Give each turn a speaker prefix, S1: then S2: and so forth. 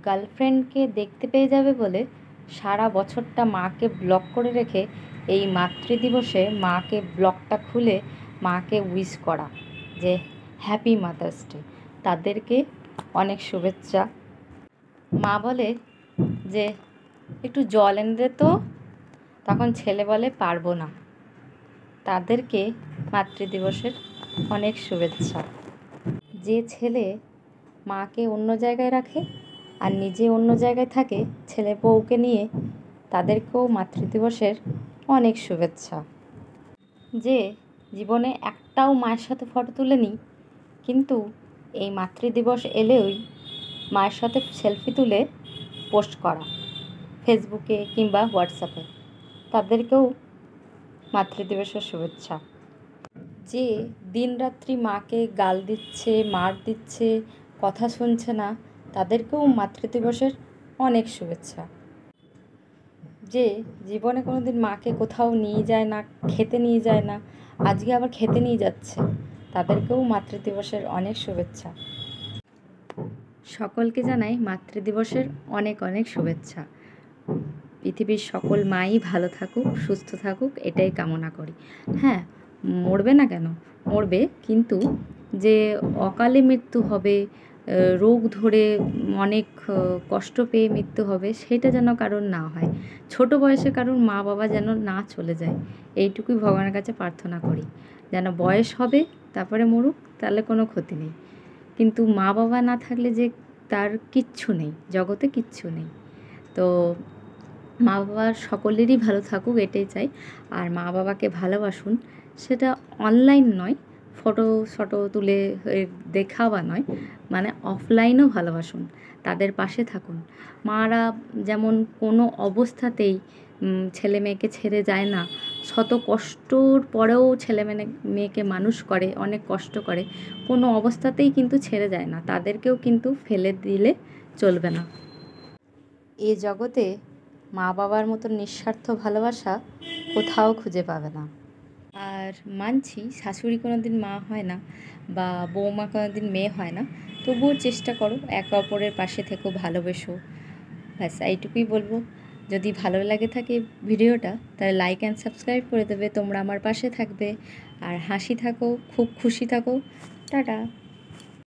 S1: গার্লফ্রেন্ডকে দেখতে পেয়ে যাবে বলে সারা বছরটা মাকে ব্লক করে রেখে এই মাতৃদিবসে মাকে ব্লকটা খুলে মাকে উইশ করা যে হ্যাপি মাদার্স ডে। তাদেরকে অনেক শুভেচ্ছা। মা বলে যে একটু জল এনে দে তো, তখন ছেলে বলে পারবো না। তাদেরকে মাতৃদিবসের অনেক শুভেচ্ছা। যে ছেলে মাকে অন্য জায়গায় রাখে আর নিজে অন্য জায়গায় থাকে ছেলে বউকে নিয়ে, তাদেরকেও মাতৃদিবসের অনেক শুভেচ্ছা। যে জীবনে একটাও মায়ের সাথে ফটো তুলেনি, কিন্তু এই মাতৃদিবস এলেই মায়ের সাথে সেলফি তুলে পোস্ট করা ফেসবুকে কিংবা হোয়াটসঅ্যাপে, তাদেরকেও মাতৃদিবসের শুভেচ্ছা। যে দিনরাত্রি মাকে গাল দিচ্ছে, মার দিচ্ছে, কথা শুনছে না, তাদেরকেও মাতৃদিবসের অনেক শুভেচ্ছা। যে জীবনে কোনো দিন মাকে কোথাও নিয়ে যায় না, খেতে নিয়ে যায় না, আজকে আবার খেতে নিয়ে যাচ্ছে, তাদেরকেও মাতৃদিবসের অনেক শুভেচ্ছা। সকলকে জানাই মাতৃদিবসের অনেক অনেক শুভেচ্ছা। পৃথিবীর সকল মাই ভালো থাকুক, সুস্থ থাকুক, এটাই কামনা করি। হ্যাঁ, মরবে না কেন, মরবে, কিন্তু যে অকালে মৃত্যু হবে, রোগ ধরে অনেক কষ্ট পেয়ে মৃত্যু হবে, সেটা যেন কারোর না হয়। ছোট বয়সে কারোর মা বাবা যেন না চলে যায়, এইটুকুই ভগবানের কাছে প্রার্থনা করি। যেন বয়স হবে তারপরে মরুক, তাহলে কোনো ক্ষতি নেই, কিন্তু মা বাবা না থাকলে যে তার কিচ্ছু নেই, জগতে কিচ্ছু নেই। তো মা বাবার সকলেরই ভালো থাকুক, এটাই চাই। আর মা বাবাকে ভালোবাসুন, সেটা অনলাইন নয়, ফটো তুলে দেখাবা নয়, মানে অফলাইনও ভালোবাসুন, তাদের পাশে থাকুন। মারা যেমন কোনো অবস্থাতেই ছেলে মেয়েকে ছেড়ে যায় না, শত কষ্টর পরেও ছেলে মেয়েকে মানুষ করে, অনেক কষ্ট করে, কোনো অবস্থাতেই কিন্তু ছেড়ে যায় না, তাদেরকেও কিন্তু ফেলে দিলে চলবে না। এ জগতে মা বাবার মতো নিঃস্বার্থ ভালোবাসা কোথাও খুঁজে পাবে না। আর মানছি শাশুড়ি কোনো দিন মা হয় না বা বৌমা কোনো দিন মেয়ে হয় না, তবুও চেষ্টা করো, একে অপরের পাশে থেকো, ভালোবেসো, ব্যাস এইটুকুই বলবো। যদি ভালো লাগে থাকে ভিডিওটা, তাহলে লাইক অ্যান্ড সাবস্ক্রাইব করে দেবে, তোমরা আমার পাশে থাকবে, আর হাসি থাকো, খুব খুশি থাকো। টাটা।